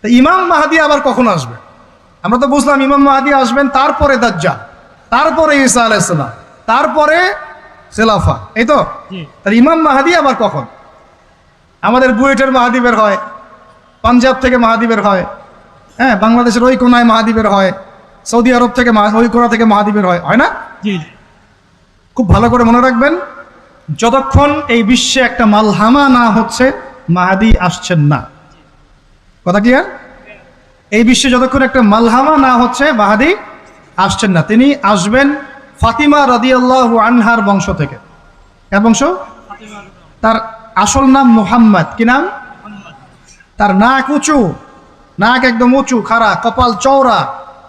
তো ইমাম মাহদি আবার কখন আসবে? আমরা তো বুঝলাম ইমাম মাহদি আসবেন তারপরে দাজ্জাল, তারপরে ঈসা আলাইহিস সালাম, তারপরে খেলাফা, এই তো। তাহলে ইমাম মাহদি আবার কখন? আমাদের বুয়েটের মাহদি বের হয়, পাঞ্জাব থেকে মাহদি বের হয়, হ্যাঁ, বাংলাদেশের ওই কোনায় মাহদি বের হয়, সৌদি আরব থেকে ওই কোনা থেকে মাহদি বের হয়, হয় না? খুব ভালো করে মনে রাখবেন, যতক্ষণ এই বিশ্বে একটা মালহামা না হচ্ছে মাহদি আসছেন না। কথা ক্লিয়ার? এই বিশ্বে যতক্ষণ একটা মালহামা না হচ্ছে মাহদি আসছেন না। তিনি আসবেন ফাতিমা রাদিয়াল্লাহু আনহার বংশ থেকে। কার বংশ? তার আসল নাম মুহাম্মদ। কি নাম? তার নাক উঁচু, নাক একদম উঁচু, খাড়া, কপাল চওড়া,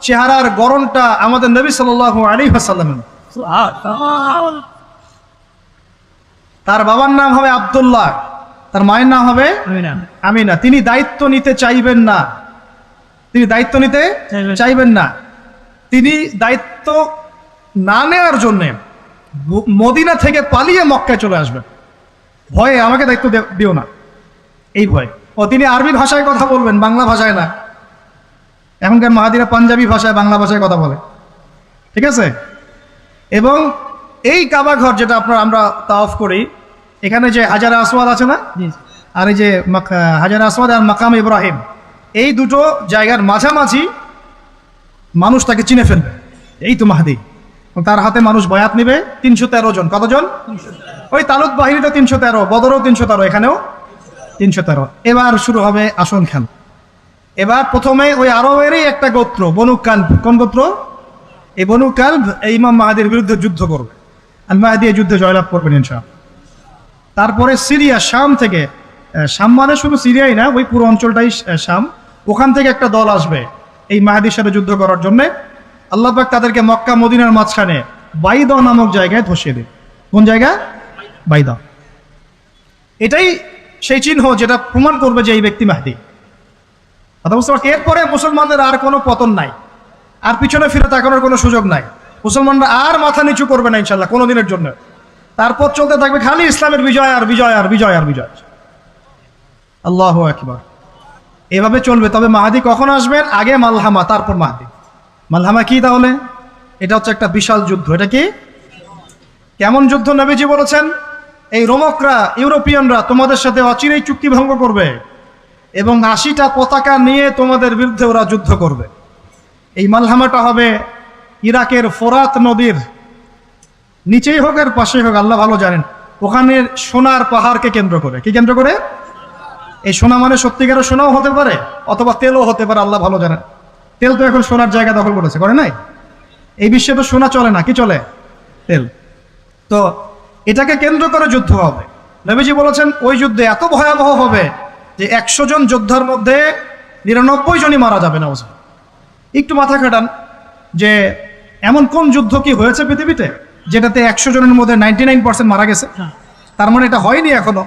চেহারার গড়নটা আমাদের নবী সাল্লাল্লাহু আলাইহি ওয়াসাল্লামের। তার বাবার নাম হবে আব্দুল্লাহ, তার মায়ের নাম হবে আমিনা। তিনি দায়িত্ব নিতে চাইবেন না, তিনি দায়িত্ব নিতে চাইবেন না। তিনি দায়িত্ব না নেওয়ার জন্যে মদিনা থেকে পালিয়ে মক্কায় চলে আসবেন। ভয়ে আমাকে দায়িত্ব দিও না, এই ভয়। ও তিনি আরবি ভাষায় কথা বলবেন, বাংলা ভাষায় না। এখনকার মাহাদিরা পাঞ্জাবি ভাষায়, বাংলা ভাষায় কথা বলে, ঠিক আছে? এবং এই কাবা ঘর যেটা আমরা তাওয়াফ করি, এখানে যে হাজারে আসওয়াদ আছে না, আর এই যে হাজারে আসওয়াদ আর মাকাম ইব্রাহিম, এই দুটো জায়গার মাঝামাঝি মানুষ তাকে চিনে ফেলবে, এই তো মাহদি। তার হাতে মানুষ বয়াত নেবে 313 জন। কতজন? ওই তালুত বাহিনীটা 313, বদরও 313, এখানেও 313। এবার শুরু হবে আসন খেল। এবার প্রথমে ওই আরবেরই একটা গোত্র বনু কালব। কোন গোত্র? এই বনু কালব এই ইমাম মাহদির বিরুদ্ধে যুদ্ধ করবে, আর মাহদি এই যুদ্ধে জয়লাভ করবেন ইনশাআল্লাহ। তারপরে সিরিয়া, শাম থেকে, শাম মানে শুধু সিরিয়াই না, ওই পুরো অঞ্চলটাই শাম, ওখান থেকে একটা দল আসবে এই মাহদির সাথে যুদ্ধ করার জন্য। আল্লাহ পাক তাদেরকে মক্কা মদিনার মাঝখানে বাইদা নামক জায়গায় ধসিয়ে দেবে। কোন জায়গা? বাইদা। এটাই সেই চিহ্ন যেটা প্রমাণ করবে যে এই ব্যক্তি মাহদি। কথা বুঝতে পারছি? এরপরে মুসলমানদের আর কোনো পতন নাই, আর পিছনে ফিরে তাকানোর কোনো সুযোগ নাই। মুসলমানরা আর মাথা নিচু করবে না ইনশাল্লাহ কোনো দিনের জন্য। তারপর চলতে থাকবে খালি ইসলামের বিজয় আর বিজয় আর বিজয় আর বিজয়। আল্লাহু আকবার। এভাবে চলবে। তবে মাহদি কখন আসবেন? আগে মালহামা, তারপর মাহদি। মালহামা কি তাহলে? এটা হচ্ছে একটা বিশাল যুদ্ধ। এটা কি? কেমন যুদ্ধ? নবীজি বলেছেন, এই রোমকরা, ইউরোপিয়ানরা তোমাদের সাথে অচিরেই চুক্তি ভঙ্গ করবে এবং 80টা পতাকা নিয়ে তোমাদের বিরুদ্ধে ওরা যুদ্ধ করবে। এই মালহামাটা হবে ইরাকের ফোরাত নদীর নিচেই হোক আর পাশেই হোক, আল্লাহ ভালো জানেন। ওখানে সোনার পাহাড়কে কেন্দ্র করে। কি কেন্দ্র করে? এই সোনা মানে সত্যিকারের সোনাও হতে পারে, অথবা তেলও হতে পারে, আল্লাহ ভালো জানেন। তেল তো এখন সোনার জায়গা দখল করেছে, করে নাই? এই বিশ্বে তো সোনা চলে না, কি চলে? তেল। তো এটাকে কেন্দ্র করে যুদ্ধ হবে। নবীজি বলেছেন ওই যুদ্ধে এত ভয়াবহ হবে যে 100 জন যোদ্ধার মধ্যে 99 জনই মারা যাবে না। একটু মাথা খাটান যে এমন কোন যুদ্ধ কি হয়েছে পৃথিবীতে যেটাতে 100 জনের মধ্যে 99% মারা গেছে? তার মানে এটা হয়নি এখনো।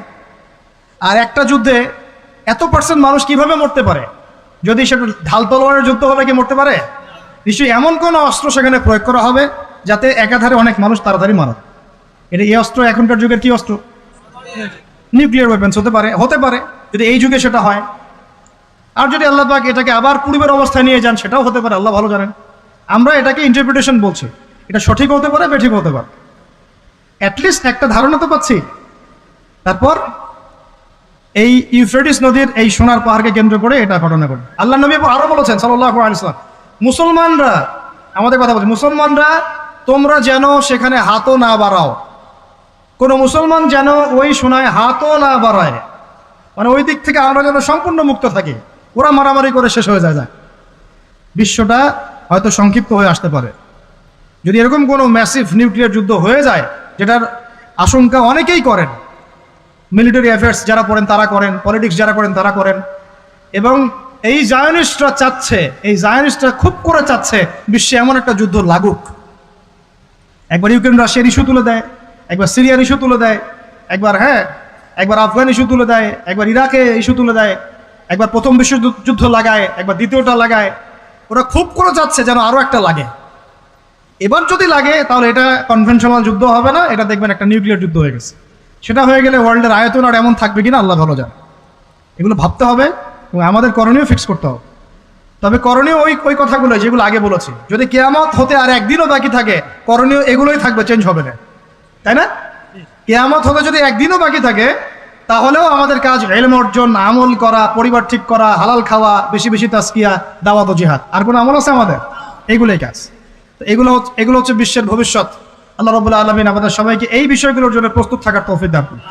আর একটা যুদ্ধে এত % মানুষ কিভাবে মরতে পারে? যদি সেটা ঢাল তলোয়ারের যুদ্ধ হলে কি মরতে পারে? নিশ্চয়ই এমন কোন অস্ত্র সেখানে প্রয়োগ করা হবে যাতে একাধারে অনেক মানুষ তাড়াতাড়ি মারা। এটা এই অস্ত্র এখনকার যুগের কি অস্ত্র? নিউক্লিয়ার ওয়েপেন্স হতে পারে, হতে পারে যদি এই যুগে সেটা হয়। আর যদি আল্লাহ পাক এটাকে আবার পূর্বের অবস্থায় নিয়ে যান, সেটাও হতে পারে, আল্লাহ ভালো জানেন। আমরা এটাকে ইন্টারপ্রিটেশন বলছি, এটা সঠিক হতে পারে, বেঠিক হতে পারে, অ্যাটলিস্ট একটা ধারণা তো পাচ্ছি। তারপর এই ইউফ্রেটিস নদীর এই সোনার পাহাড়কে কেন্দ্র করে এটা ঘটনা ঘটে। আল্লাহ নবী আরো বলেছেন সাল্লাল্লাহু আলাইহি ওয়াসাল্লাম, মুসলমানরা, আমাদের কথা বলছি, মুসলমানরা তোমরা যেন সেখানে হাতও না বাড়াও। কোন মুসলমান যেন ওই সোনায় হাতও না বাড়ায়, মানে ওই দিক থেকে আমরা যেন সম্পূর্ণ মুক্ত থাকি। ওরা মারামারি করে শেষ হয়ে যায়। বিশ্বটা হয়তো সংক্ষিপ্ত হয়ে আসতে পারে যদি এরকম কোনো ম্যাসিভ নিউক্লিয়ার যুদ্ধ হয়ে যায়, যেটার আশঙ্কা অনেকেই করেন। মিলিটারি অ্যাফেয়ার্স যারা পড়েন তারা করেন, পলিটিক্স যারা করেন তারা করেন। এবং এই জায়নিস্টরা চাচ্ছে, এই জায়নিস্টরা খুব করে চাচ্ছে বিশ্বে এমন একটা যুদ্ধ লাগুক। একবার ইউক্রেন রাশিয়ার ইস্যু তুলে দেয়, একবার সিরিয়ার ইস্যু তুলে দেয়, একবার আফগান ইস্যু তুলে দেয়, একবার ইরাকে ইস্যু তুলে দেয়, একবার প্রথম বিশ্বযুদ্ধ লাগায়, একবার দ্বিতীয়টা লাগায়। ওরা খুব করে চাচ্ছে যেন আরো একটা লাগে। এবার যদি লাগে তাহলে এটা কনভেনশনাল যুদ্ধ হবে না, এটা দেখবেন একটা নিউক্লিয়ার যুদ্ধ হয়ে গেছে। সেটা হয়ে গেলে ওয়ার্ল্ডের আয়তন আর এমন থাকবে কিনা আল্লাহ ভালো জানে। এগুলো ভাবতে হবে, এবং আমাদের করণীয় ফিক্স করতে হবে। তবে করণীয় ওই কথাগুলো যেগুলো আগে বলেছি, যদি কিয়ামত হতে আর একদিনও বাকি থাকে করণীয় এগুলোই থাকবে, চেঞ্জ হবে না, তাই না? কিয়ামত হতে যদি একদিনও বাকি থাকে তাহলেও আমাদের কাজ ইলম অর্জন, আমল করা, পরিবার ঠিক করা, হালাল খাওয়া, বেশি বেশি তাজকিয়া, দাওয়াত ও জিহাদ। আর কোনো আমল আছে আমাদের? এইগুলোই কাজ। তো এগুলো হচ্ছে বিশ্বের ভবিষ্যৎ। আল্লাহ রাব্বুল আলামিন আমাদের সবাইকে এই বিষয়গুলোর জন্য প্রস্তুত থাকার তৌফিক দান করুন।